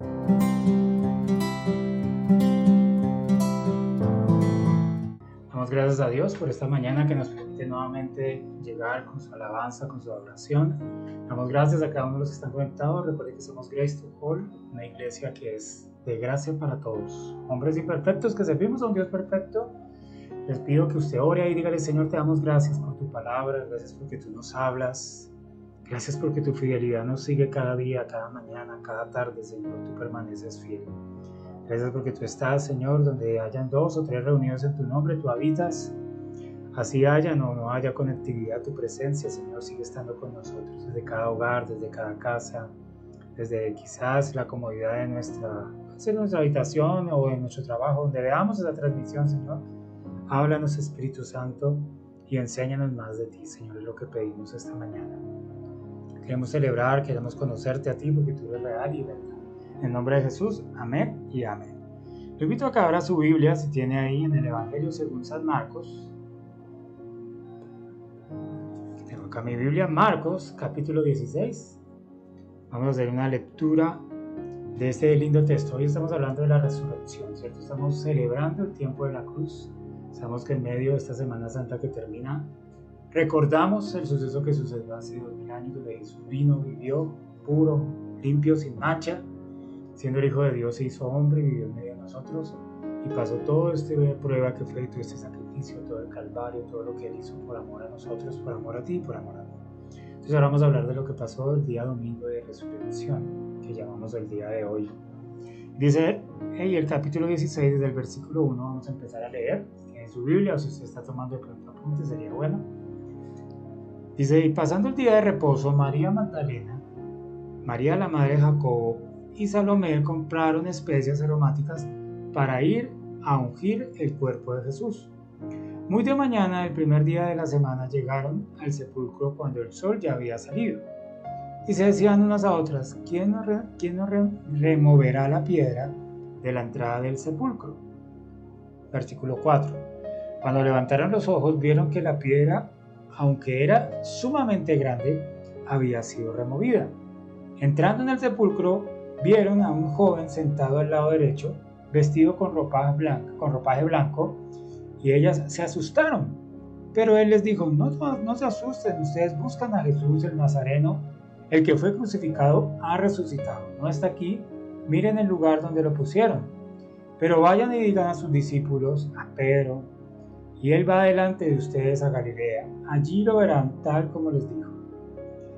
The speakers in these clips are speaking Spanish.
Damos gracias a Dios por esta mañana que nos permite nuevamente llegar con su alabanza, con su adoración. Damos gracias a cada uno de los que están conectados. Recuerden que somos Grace to All, una iglesia que es de gracia para todos. Hombres imperfectos que servimos a un Dios perfecto. Les pido que usted ore y dígale: Señor, te damos gracias por tu palabra, gracias porque tú nos hablas, gracias porque tu fidelidad nos sigue cada día, cada mañana, cada tarde, Señor, tú permaneces fiel. Gracias porque tú estás, Señor, donde hayan 2 o 3 reunidos en tu nombre, tú habitas. Así haya o no haya conectividad, tu presencia, Señor, sigue estando con nosotros, desde cada hogar, desde cada casa, desde quizás la comodidad de nuestra habitación o en nuestro trabajo, donde veamos esa transmisión, Señor. Háblanos, Espíritu Santo, y enséñanos más de ti, Señor, es lo que pedimos esta mañana. Queremos celebrar, queremos conocerte a ti, porque tú eres real y verdad. En el nombre de Jesús, amén y amén. Lo invito a que abra su Biblia, si tiene ahí, en el Evangelio según San Marcos. Tengo acá mi Biblia, Marcos, capítulo 16. Vamos a hacer una lectura de este lindo texto. Hoy estamos hablando de la resurrección, ¿cierto? Estamos celebrando el tiempo de la cruz. Sabemos que en medio de esta Semana Santa que termina, recordamos el suceso que sucedió hace 2000 años, donde Jesús vino, vivió puro, limpio, sin mancha, siendo el Hijo de Dios, se hizo hombre y vivió en medio de nosotros y pasó todo este prueba que fue, todo este sacrificio, todo el calvario, todo lo que Él hizo por amor a nosotros, por amor a ti y por amor a mí. Entonces ahora vamos a hablar de lo que pasó el día domingo de resurrección, que llamamos el día de hoy. Dice el capítulo 16, desde el versículo 1, vamos a empezar a leer en su Biblia, o si usted está tomando de pronto apuntes, sería bueno. Dice: y pasando el día de reposo, María Magdalena, María la madre de Jacobo y Salomé compraron especias aromáticas para ir a ungir el cuerpo de Jesús. Muy de mañana, el primer día de la semana, llegaron al sepulcro cuando el sol ya había salido. Y se decían unas a otras: ¿quién nos removerá la piedra de la entrada del sepulcro? Versículo 4. Cuando levantaron los ojos, vieron que la piedra, aunque era sumamente grande, había sido removida. Entrando en el sepulcro, vieron a un joven sentado al lado derecho, vestido con ropaje blanco, y ellas se asustaron. Pero él les dijo: no se asusten, ustedes buscan a Jesús el Nazareno, el que fue crucificado ha resucitado, no está aquí, miren el lugar donde lo pusieron. Pero vayan y digan a sus discípulos, a Pedro, y él va delante de ustedes a Galilea, allí lo verán tal como les dijo.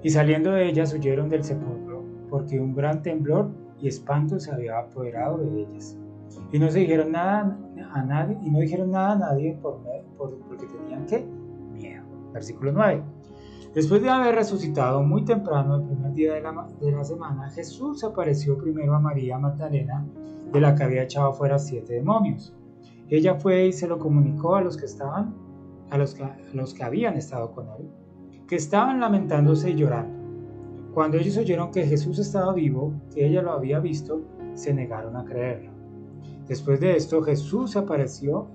Y saliendo de ellas huyeron del sepulcro, porque un gran temblor y espanto se había apoderado de ellas. Y no dijeron nada a nadie porque tenían miedo. Versículo 9. Después de haber resucitado muy temprano, el primer día de la semana, Jesús se apareció primero a María Magdalena, de la que había echado fuera 7 demonios. Ella fue y se lo comunicó a los que habían estado con él, que estaban lamentándose y llorando. Cuando ellos oyeron que Jesús estaba vivo, que ella lo había visto, se negaron a creerlo. Después de esto, Jesús se apareció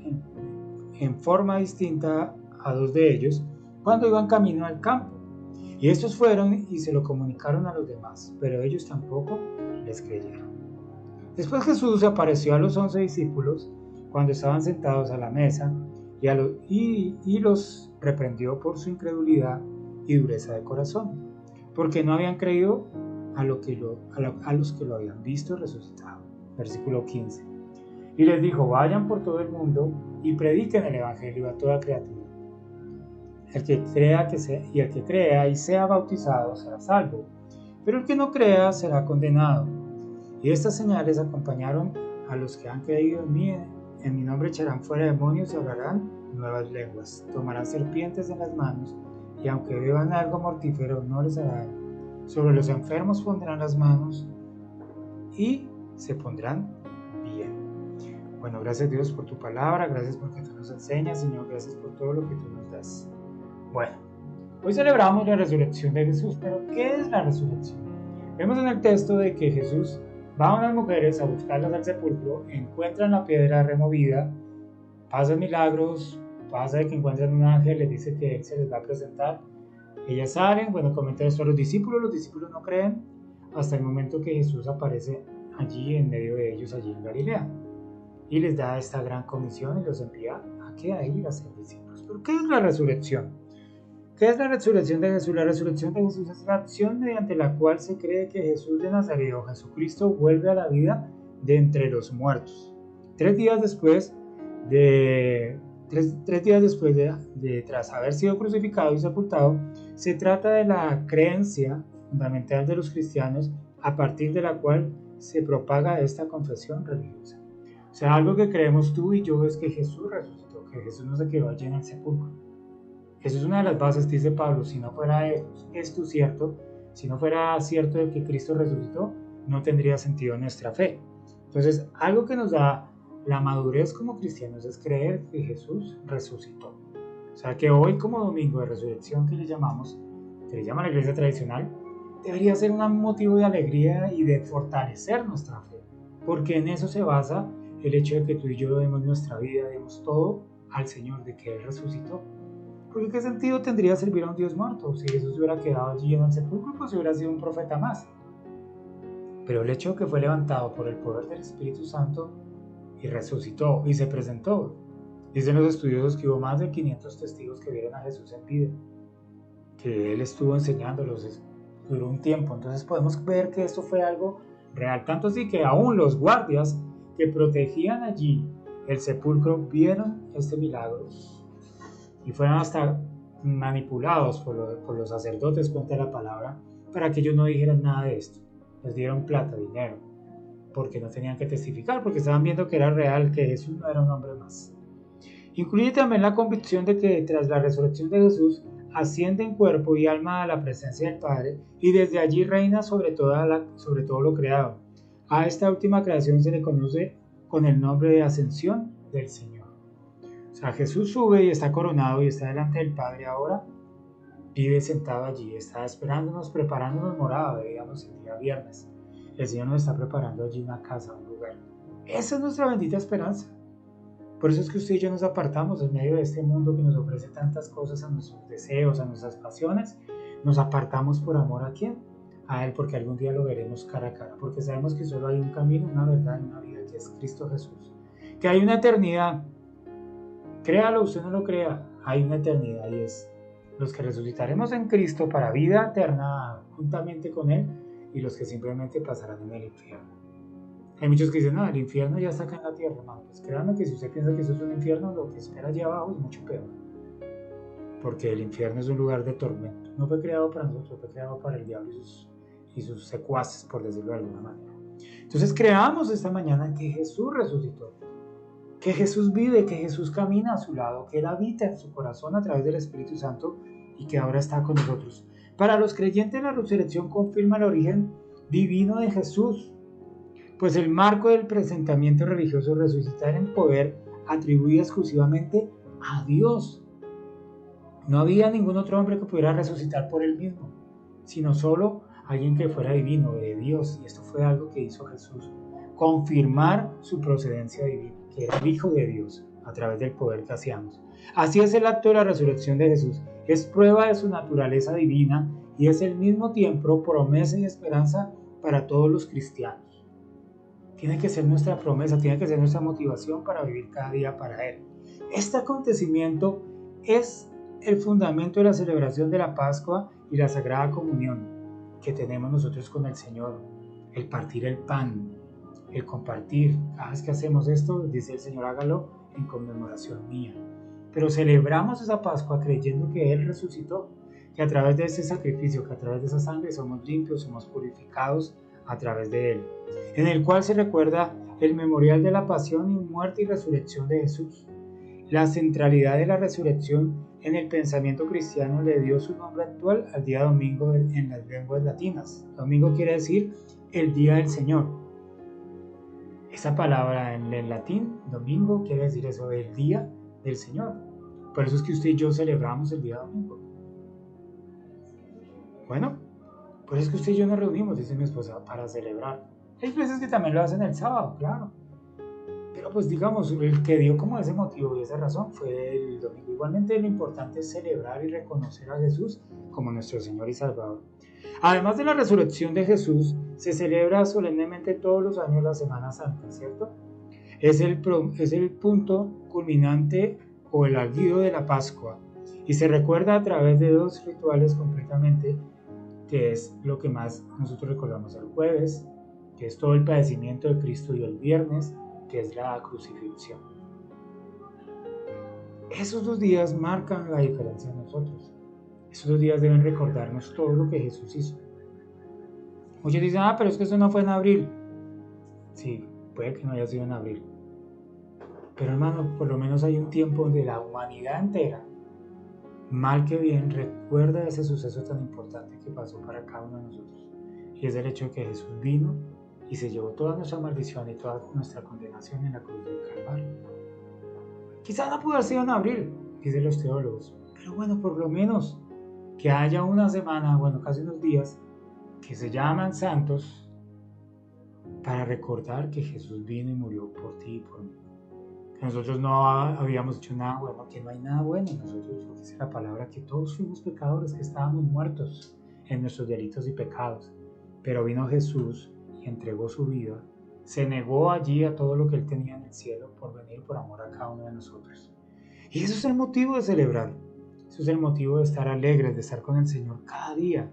en forma distinta a 2 de ellos cuando iban camino al campo. Y estos fueron y se lo comunicaron a los demás, pero ellos tampoco les creyeron. Después Jesús se apareció a los 11 discípulos cuando estaban sentados a la mesa y los reprendió por su incredulidad y dureza de corazón, porque no habían creído a los que lo habían visto resucitado. Versículo 15. Y les dijo: vayan por todo el mundo y prediquen el evangelio a toda criatura. El que crea y sea bautizado será salvo, pero el que no crea será condenado. Y estas señales acompañaron a los que han creído en mí. En mi nombre echarán fuera demonios y hablarán nuevas lenguas. Tomarán serpientes en las manos, y aunque beban algo mortífero no les hará daño. Sobre los enfermos pondrán las manos y se pondrán bien. Bueno, gracias a Dios por tu palabra, gracias porque tú nos enseñas, Señor, gracias por todo lo que tú nos das. Bueno, hoy celebramos la resurrección de Jesús, pero ¿qué es la resurrección? Vemos en el texto de que Jesús va a unas mujeres a buscarlas al sepulcro, encuentran la piedra removida, pasan milagros, pasa de que encuentran un ángel, les dice que Él se les va a presentar. Ellas salen, bueno, comenta esto a los discípulos no creen, hasta el momento que Jesús aparece allí en medio de ellos, allí en Galilea. Y les da esta gran comisión y los envía a que a ir a ser discípulos. ¿Pero qué es la resurrección? ¿Qué es la resurrección de Jesús? La resurrección de Jesús es la acción mediante la cual se cree que Jesús de Nazaret o Jesucristo vuelve a la vida de entre los muertos. Tres días después tras haber sido crucificado y sepultado, se trata de la creencia fundamental de los cristianos a partir de la cual se propaga esta confesión religiosa. O sea, algo que creemos tú y yo es que Jesús resucitó, que Jesús no se quedó allí en el sepulcro. Eso es una de las bases, dice Pablo. Si no fuera esto cierto, si no fuera cierto de que Cristo resucitó, no tendría sentido nuestra fe. Entonces, algo que nos da la madurez como cristianos es creer que Jesús resucitó. O sea, que hoy como domingo de resurrección que le llama la iglesia tradicional, debería ser un motivo de alegría y de fortalecer nuestra fe. Porque en eso se basa el hecho de que tú y yo demos nuestra vida, demos todo al Señor, de que Él resucitó. Porque ¿qué sentido tendría servir a un Dios muerto? Si Jesús hubiera quedado allí en el sepulcro, pues hubiera sido un profeta más. Pero el hecho de que fue levantado por el poder del Espíritu Santo y resucitó y se presentó. Dicen los estudiosos que hubo más de 500 testigos que vieron a Jesús en vida, que Él estuvo enseñándolos, duró un tiempo. Entonces podemos ver que esto fue algo real. Tanto así que aún los guardias que protegían allí el sepulcro vieron este milagro y fueron hasta manipulados por los sacerdotes, cuenta la palabra, para que ellos no dijeran nada de esto. Les dieron plata, dinero, porque no tenían que testificar, porque estaban viendo que era real, que Jesús no era un hombre más. Incluye también la convicción de que tras la resurrección de Jesús asciende en cuerpo y alma a la presencia del Padre y desde allí reina sobre todo lo creado. A esta última creación se le conoce con el nombre de ascensión del Señor. O sea, Jesús sube y está coronado y está delante del Padre ahora, vive sentado allí, está esperándonos, preparándonos morada, veíamos el día viernes. El Señor nos está preparando allí una casa, un lugar. Esa es nuestra bendita esperanza. Por eso es que usted y yo nos apartamos en medio de este mundo que nos ofrece tantas cosas, a nuestros deseos, a nuestras pasiones. Nos apartamos por amor a ¿quién? A Él, porque algún día lo veremos cara a cara, porque sabemos que solo hay un camino, una verdad y una vida, que es Cristo Jesús. Que hay una eternidad. Créalo, usted no lo crea, hay una eternidad y es los que resucitaremos en Cristo para vida eterna juntamente con Él y los que simplemente pasarán en el infierno. Hay muchos que dicen, no, el infierno ya está acá en la tierra, hermano. Pues créanme que si usted piensa que eso es un infierno, lo que espera allá abajo es mucho peor. Porque el infierno es un lugar de tormento. No fue creado para nosotros, fue creado para el diablo y sus secuaces, por decirlo de alguna manera. Entonces creamos esta mañana que Jesús resucitó, que Jesús vive, que Jesús camina a su lado, que Él habita en su corazón a través del Espíritu Santo y que ahora está con nosotros. Para los creyentes, la resurrección confirma el origen divino de Jesús, pues el marco del presentamiento religioso resucitar en poder atribuía exclusivamente a Dios. No había ningún otro hombre que pudiera resucitar por él mismo, sino solo alguien que fuera divino, de Dios. Y esto fue algo que hizo Jesús, confirmar su procedencia divina, que era el Hijo de Dios, a través del poder que hacíamos. Así es el acto de la resurrección de Jesús. Es prueba de su naturaleza divina y es al mismo tiempo promesa y esperanza para todos los cristianos. Tiene que ser nuestra promesa, tiene que ser nuestra motivación para vivir cada día para Él. Este acontecimiento es el fundamento de la celebración de la Pascua y la Sagrada Comunión que tenemos nosotros con el Señor. El partir el pan, el compartir. Cada vez que hacemos esto, dice el Señor, hágalo en conmemoración mía. Pero celebramos esa Pascua creyendo que Él resucitó, que a través de ese sacrificio, que a través de esa sangre somos limpios, somos purificados a través de Él, en el cual se recuerda el memorial de la pasión y muerte y resurrección de Jesús. La centralidad de la resurrección en el pensamiento cristiano le dio su nombre actual al día domingo en las lenguas latinas. Domingo quiere decir el día del Señor. Esa palabra en el latín, domingo, quiere decir eso, el día del Señor. Por eso es que usted y yo celebramos el día domingo. Bueno, por eso es que usted y yo nos reunimos, dice mi esposa, para celebrar. Hay veces que también lo hacen el sábado, claro. Pero pues digamos, el que dio como ese motivo y esa razón fue el domingo. Igualmente lo importante es celebrar y reconocer a Jesús como nuestro Señor y Salvador. Además de la resurrección de Jesús, se celebra solemnemente todos los años la Semana Santa, ¿cierto? Es el punto culminante o el alguido de la Pascua y se recuerda a través de dos rituales completamente, que es lo que más nosotros recordamos el jueves, que es todo el padecimiento de Cristo, y el viernes, que es la crucifixión. Esos 2 días marcan la diferencia en nosotros. Esos 2 días deben recordarnos todo lo que Jesús hizo. Muchos dicen, pero es que eso no fue en abril. Sí, puede que no haya sido en abril. Pero hermano, por lo menos hay un tiempo donde la humanidad entera, mal que bien, recuerda ese suceso tan importante que pasó para cada uno de nosotros. Y es el hecho de que Jesús vino y se llevó toda nuestra maldición y toda nuestra condenación en la cruz del Calvario. Quizás no pudo haber sido en abril, dicen los teólogos, pero bueno, por lo menos que haya una semana, bueno, casi unos días, que se llaman santos, para recordar que Jesús vino y murió por ti y por mí. Que nosotros no habíamos hecho nada bueno, que no hay nada bueno en nosotros, porque dice la palabra que todos fuimos pecadores, que estábamos muertos en nuestros delitos y pecados. Pero vino Jesús y entregó su vida, se negó allí a todo lo que él tenía en el cielo por venir por amor a cada uno de nosotros. Y eso es el motivo de celebrar, eso es el motivo de estar alegres, de estar con el Señor cada día.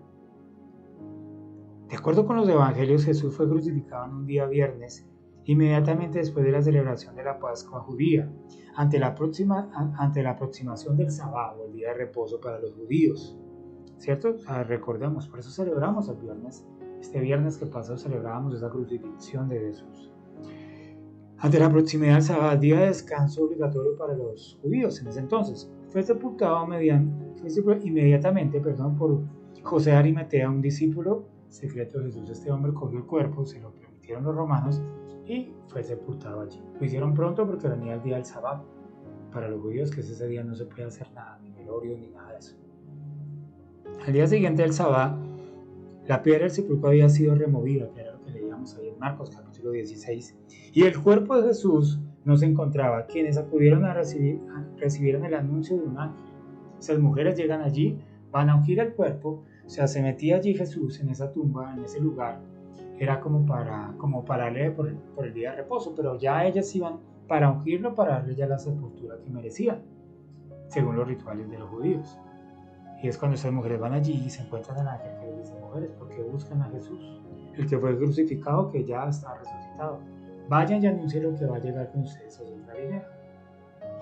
De acuerdo con los evangelios, Jesús fue crucificado en un día viernes, inmediatamente después de la celebración de la Pascua judía, ante la aproximación del sábado, el día de reposo para los judíos. ¿Cierto? Recordemos, por eso celebramos el viernes. Este viernes que pasó celebrábamos esa crucifixión de Jesús. Ante la proximidad del sábado, día de descanso obligatorio para los judíos en ese entonces, fue sepultado inmediatamente por José de Arimatea, un discípulo secreto de Jesús. Este hombre cogió el cuerpo, se lo permitieron los romanos y fue sepultado allí. Lo hicieron pronto porque venía el día del sábado. Para los judíos, que ese día no se puede hacer nada, ni velorio ni nada de eso. Al día siguiente del sábado, la piedra del sepulcro había sido removida, que era lo que leíamos ahí en Marcos capítulo 16, y el cuerpo de Jesús no se encontraba. Quienes acudieron recibieron el anuncio de un ángel. Esas mujeres llegan allí, van a ungir el cuerpo, o sea, se metía allí Jesús en esa tumba, en ese lugar, era como para leer por el día de reposo, pero ya ellas iban para ungirlo, para darle ya la sepultura que merecía, según los rituales de los judíos. Y es cuando estas mujeres van allí y se encuentran al ángel que les dice: mujeres, porque buscan a Jesús, el que fue crucificado, que ya está resucitado. Vayan y anuncien lo que va a llegar con ustedes allí en Galilea.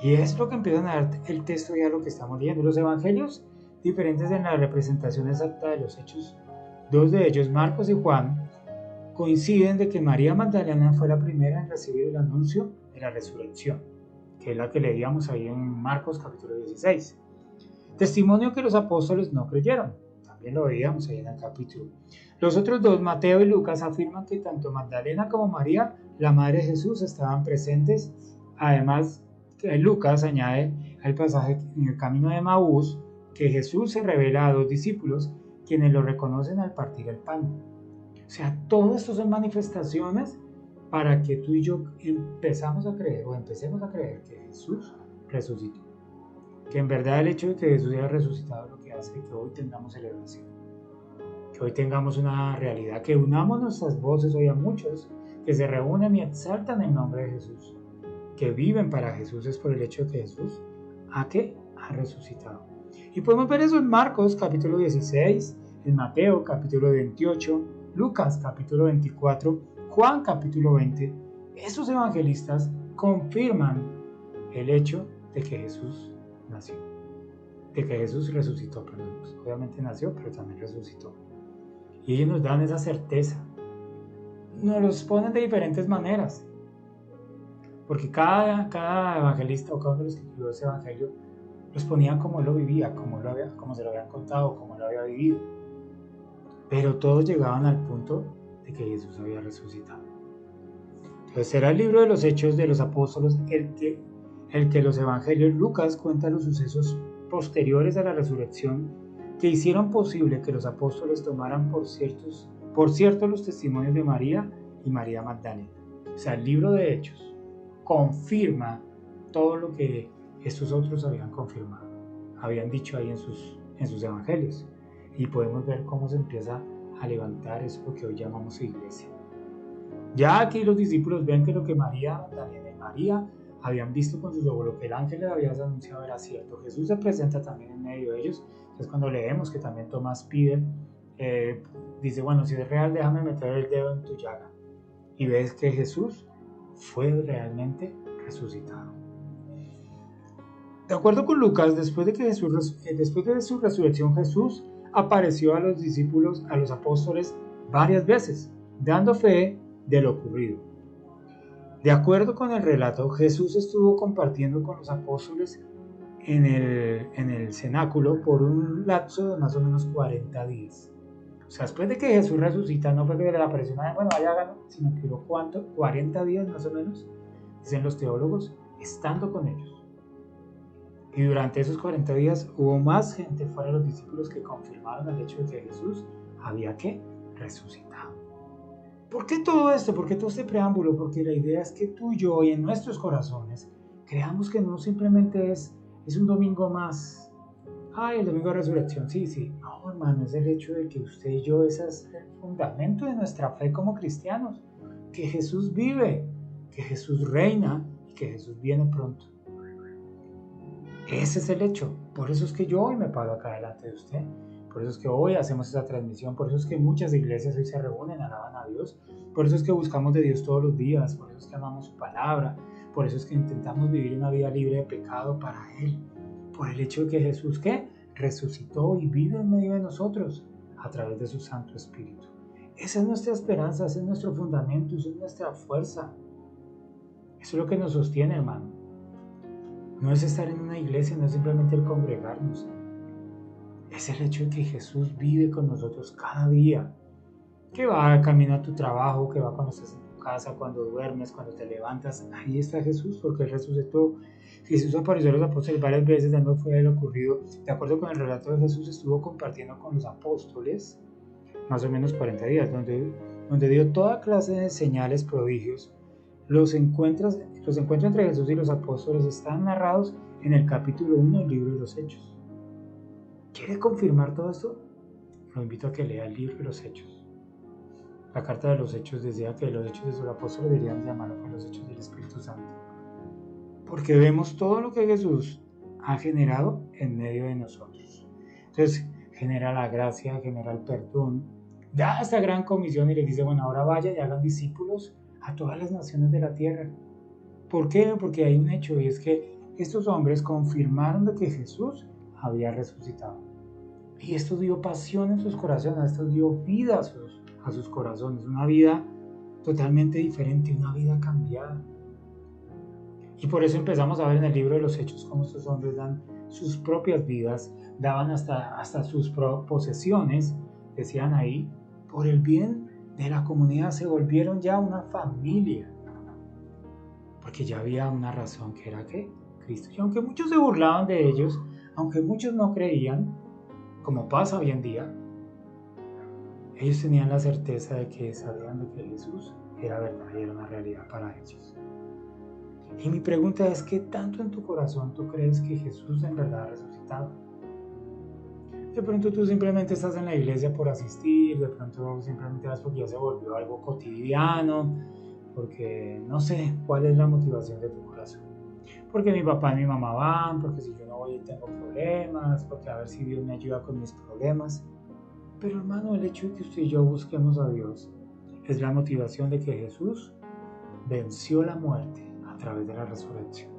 Y es lo que empiezan a dar el texto ya lo que estamos leyendo. Los evangelios, diferentes en la representación exacta de los hechos, 2 de ellos, Marcos y Juan, coinciden de que María Magdalena fue la primera en recibir el anuncio de la resurrección, que es la que leíamos ahí en Marcos capítulo 16. Testimonio que los apóstoles no creyeron, también lo veíamos ahí en el capítulo. Los otros 2, Mateo y Lucas, afirman que tanto Magdalena como María, la madre de Jesús, estaban presentes. Además, Lucas añade al pasaje en el camino de Maús que Jesús se revela a 2 discípulos, quienes lo reconocen al partir el pan. O sea, todo esto son manifestaciones para que tú y yo empecemos a creer que Jesús resucitó. Que en verdad el hecho de que Jesús haya resucitado es lo que hace que hoy tengamos celebración. Que hoy tengamos una realidad, que unamos nuestras voces hoy a muchos que se reúnen y exaltan el nombre de Jesús. Que viven para Jesús es por el hecho de que Jesús ha resucitado. Y podemos ver eso en Marcos capítulo 16, en Mateo capítulo 28, Lucas capítulo 24, Juan capítulo 20. Esos evangelistas confirman el hecho de que Jesús nació, de que Jesús resucitó, obviamente nació, pero también resucitó. Y ellos nos dan esa certeza. Nos los ponen de diferentes maneras, porque cada evangelista o cada uno de los que escribió ese evangelio los ponía como lo vivía, como se lo habían contado, como lo había vivido. Pero todos llegaban al punto de que Jesús había resucitado. Entonces será el libro de los Hechos de los Apóstoles el que los evangelios. Lucas cuenta los sucesos posteriores a la resurrección que hicieron posible que los apóstoles tomaran por cierto los testimonios de María y María Magdalena. O sea, el libro de Hechos confirma todo lo que estos otros habían dicho ahí en sus evangelios. Y podemos ver cómo se empieza a levantar eso lo que hoy llamamos iglesia. Ya aquí los discípulos ven que lo que María Magdalena y María habían visto con sus ojos, lo que el ángel les había anunciado era cierto. Jesús se presenta también en medio de ellos. Entonces cuando leemos que también Tomás pide, dice, bueno, si es real, déjame meter el dedo en tu llaga. Y ves que Jesús fue realmente resucitado. De acuerdo con Lucas, después de su resurrección, Jesús apareció a los discípulos, a los apóstoles, varias veces, dando fe de lo ocurrido. De acuerdo con el relato, Jesús estuvo compartiendo con los apóstoles en el cenáculo por un lapso de más o menos 40 días. O sea, después de que Jesús resucita, no fue que le apareció una vez, bueno, vaya hágalo, sino que duró ¿cuánto? 40 días más o menos, dicen los teólogos, estando con ellos. Y durante esos 40 días hubo más gente fuera de los discípulos que confirmaron el hecho de que Jesús había resucitado. ¿Por qué todo esto? ¿Por qué todo este preámbulo? Porque la idea es que tú y yo y en nuestros corazones creamos que no simplemente es un domingo más. Ay, el domingo de resurrección, sí. No, hermano, es el hecho de que usted y yo, ese es el fundamento de nuestra fe como cristianos. Que Jesús vive, que Jesús reina y que Jesús viene pronto. Ese es el hecho. Por eso es que yo hoy me paro acá delante de usted. Por eso es que hoy hacemos esa transmisión. Por eso es que muchas iglesias hoy se reúnen, alaban a Dios. Por eso es que buscamos de Dios todos los días. Por eso es que amamos su palabra. Por eso es que intentamos vivir una vida libre de pecado para Él. Por el hecho de que Jesús, ¿qué? Resucitó y vive en medio de nosotros a través de su Santo Espíritu. Esa es nuestra esperanza, ese es nuestro fundamento, esa es nuestra fuerza. Eso es lo que nos sostiene, hermano. No es estar en una iglesia, no es simplemente el congregarnos. Es el hecho de que Jesús vive con nosotros cada día. Que va camino a tu trabajo, que va cuando estás en tu casa, cuando duermes, cuando te levantas. Ahí está Jesús, porque Él resucitó. Jesús apareció a los apóstoles varias veces dando fe de lo ocurrido. De acuerdo con el relato de Jesús, estuvo compartiendo con los apóstoles más o menos 40 días, donde dio toda clase de señales, prodigios. Los encuentros entre Jesús y los apóstoles están narrados en el capítulo 1 del libro de los Hechos. ¿Quiere confirmar todo esto? Lo invito a que lea el libro de los Hechos. La carta de los Hechos decía que los Hechos de los apóstoles deberían llamarlo con los Hechos del Espíritu Santo. Porque vemos todo lo que Jesús ha generado en medio de nosotros. Entonces, genera la gracia, genera el perdón, da esta gran comisión y les dice, bueno, ahora vayan y hagan discípulos a todas las naciones de la tierra. ¿Por qué? Porque hay un hecho y es que estos hombres confirmaron de que Jesús había resucitado. Y esto dio pasión en sus corazones, esto dio vida a sus corazones, una vida totalmente diferente, una vida cambiada. Y por eso empezamos a ver en el libro de los Hechos cómo estos hombres dan sus propias vidas, daban hasta sus posesiones, decían ahí, por el bien de la comunidad, se volvieron ya una familia. Porque ya había una razón que era que Cristo. Y aunque muchos se burlaban de ellos, aunque muchos no creían, como pasa hoy en día, ellos tenían la certeza de que sabían de que Jesús era verdad y era una realidad para ellos. Y mi pregunta es, ¿qué tanto en tu corazón tú crees que Jesús en verdad ha resucitado? De pronto tú simplemente estás en la iglesia por asistir, de pronto simplemente vas porque ya se volvió algo cotidiano, porque no sé cuál es la motivación de tu corazón. Porque mi papá y mi mamá van, porque si yo no voy tengo problemas, porque a ver si Dios me ayuda con mis problemas. Pero hermano, el hecho de que usted y yo busquemos a Dios es la motivación de que Jesús venció la muerte a través de la resurrección.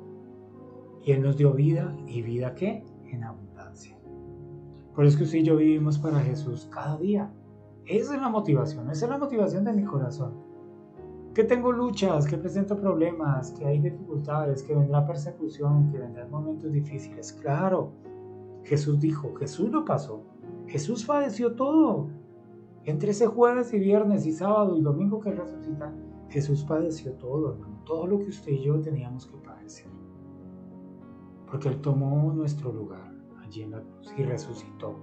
Y Él nos dio vida, y vida ¿qué? En abundancia. Por eso es que usted y yo vivimos para Jesús cada día. Esa es la motivación de mi corazón. Que tengo luchas, que presento problemas, que hay dificultades, que vendrá persecución, que vendrán momentos difíciles. Claro, Jesús dijo, Jesús lo pasó. Jesús padeció todo. Entre ese jueves y viernes y sábado y domingo que Él resucita, Jesús padeció todo, hermano. Todo lo que usted y yo teníamos que padecer. Porque Él tomó nuestro lugar allí en la cruz y resucitó.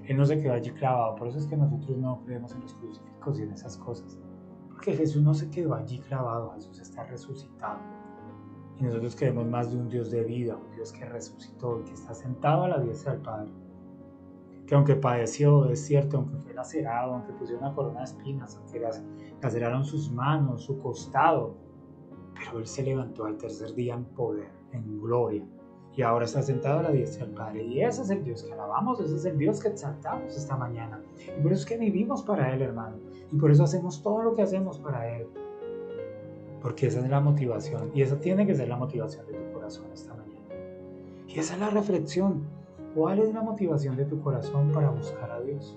Él no se quedó allí clavado. Por eso es que nosotros no creemos en los crucifijos y en esas cosas. Porque Jesús no se quedó allí clavado, Jesús está resucitado. Y nosotros creemos más de un Dios de vida, un Dios que resucitó y que está sentado a la diestra del Padre. que aunque padeció, es cierto, aunque fue lacerado, aunque pusieron una corona de espinas, aunque laceraron sus manos, su costado, pero Él se levantó al tercer día en poder, en gloria, y ahora está sentado a la diestra del Padre. Y ese es el Dios que alabamos, ese es el Dios que exaltamos esta mañana. Y por eso es que vivimos para Él, hermano. Y por eso hacemos todo lo que hacemos para Él. Porque esa es la motivación, y esa tiene que ser la motivación de tu corazón esta mañana. Y esa es la reflexión. ¿Cuál es la motivación de tu corazón para buscar a Dios?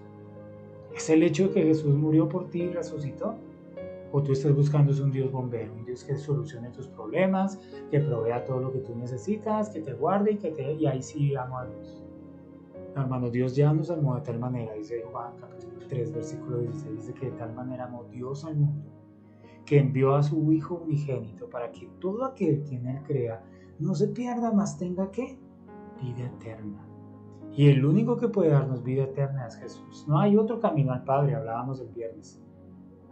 ¿Es el hecho de que Jesús murió por ti y resucitó? ¿O tú estás buscando un Dios bombero, un Dios que solucione tus problemas, que provea todo lo que tú necesitas, que te guarde y ahí sí amo a Dios? No, hermanos, Dios ya nos amó de tal manera, dice Juan capítulo 3, versículo 16, dice que de tal manera amó Dios al mundo, que envió a su Hijo unigénito para que todo aquel que en Él crea no se pierda, mas tenga ¿qué? Vida eterna. Y el único que puede darnos vida eterna es Jesús. No hay otro camino al Padre, hablábamos el viernes.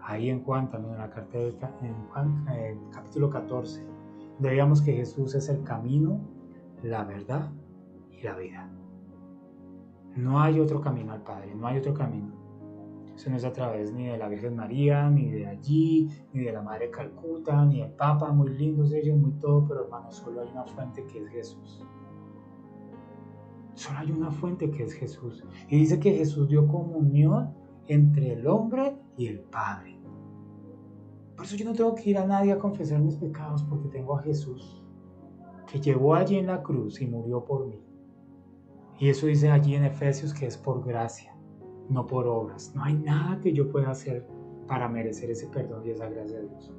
Ahí en Juan, también en la carta de Juan, capítulo 14, veíamos que Jesús es el camino, la verdad y la vida. No hay otro camino al Padre, no hay otro camino. Eso no es a través ni de la Virgen María, ni de allí, ni de la Madre Calcuta, ni del Papa, muy lindos ellos, muy todo, pero hermanos, solo hay una fuente que es Jesús. Solo hay una fuente que es Jesús. Y dice que Jesús dio comunión entre el hombre y el Padre. Por eso yo no tengo que ir a nadie a confesar mis pecados, porque tengo a Jesús, que llevó allí en la cruz y murió por mí. Y eso dice allí en Efesios que es por gracia, no por obras. No hay nada que yo pueda hacer para merecer ese perdón y esa gracia de Dios,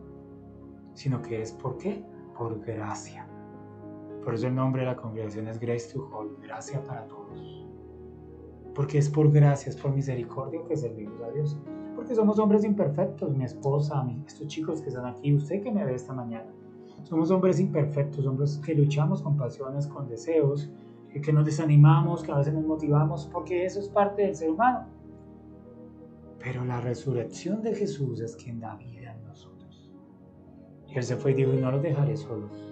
sino que es ¿por qué? Por gracia. Por eso el nombre de la congregación es Grace to All, gracia para todos. Porque es por gracia, es por misericordia que servimos a Dios. Porque somos hombres imperfectos, mi esposa, estos chicos que están aquí, usted que me ve esta mañana. Somos hombres imperfectos, hombres que luchamos con pasiones, con deseos, que nos desanimamos, que a veces nos motivamos, porque eso es parte del ser humano. Pero la resurrección de Jesús es quien da vida en nosotros. Y Él se fue y dijo, y no los dejaré solos,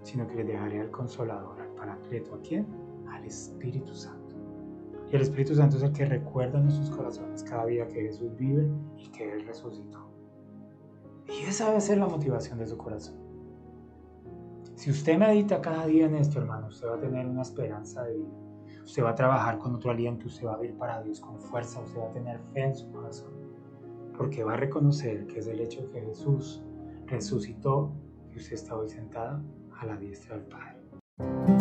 sino que les dejaré al Consolador, al Paracleto. ¿A quién? Al Espíritu Santo. Y el Espíritu Santo es el que recuerda en nuestros corazones cada día que Jesús vive y que Él resucitó. Y esa debe ser la motivación de su corazón. Si usted medita cada día en esto, hermano, usted va a tener una esperanza de vida. Usted va a trabajar con otro aliento, usted va a vivir para Dios con fuerza, usted va a tener fe en su corazón. Porque va a reconocer que es el hecho de que Jesús resucitó y usted está hoy sentado a la diestra del Padre.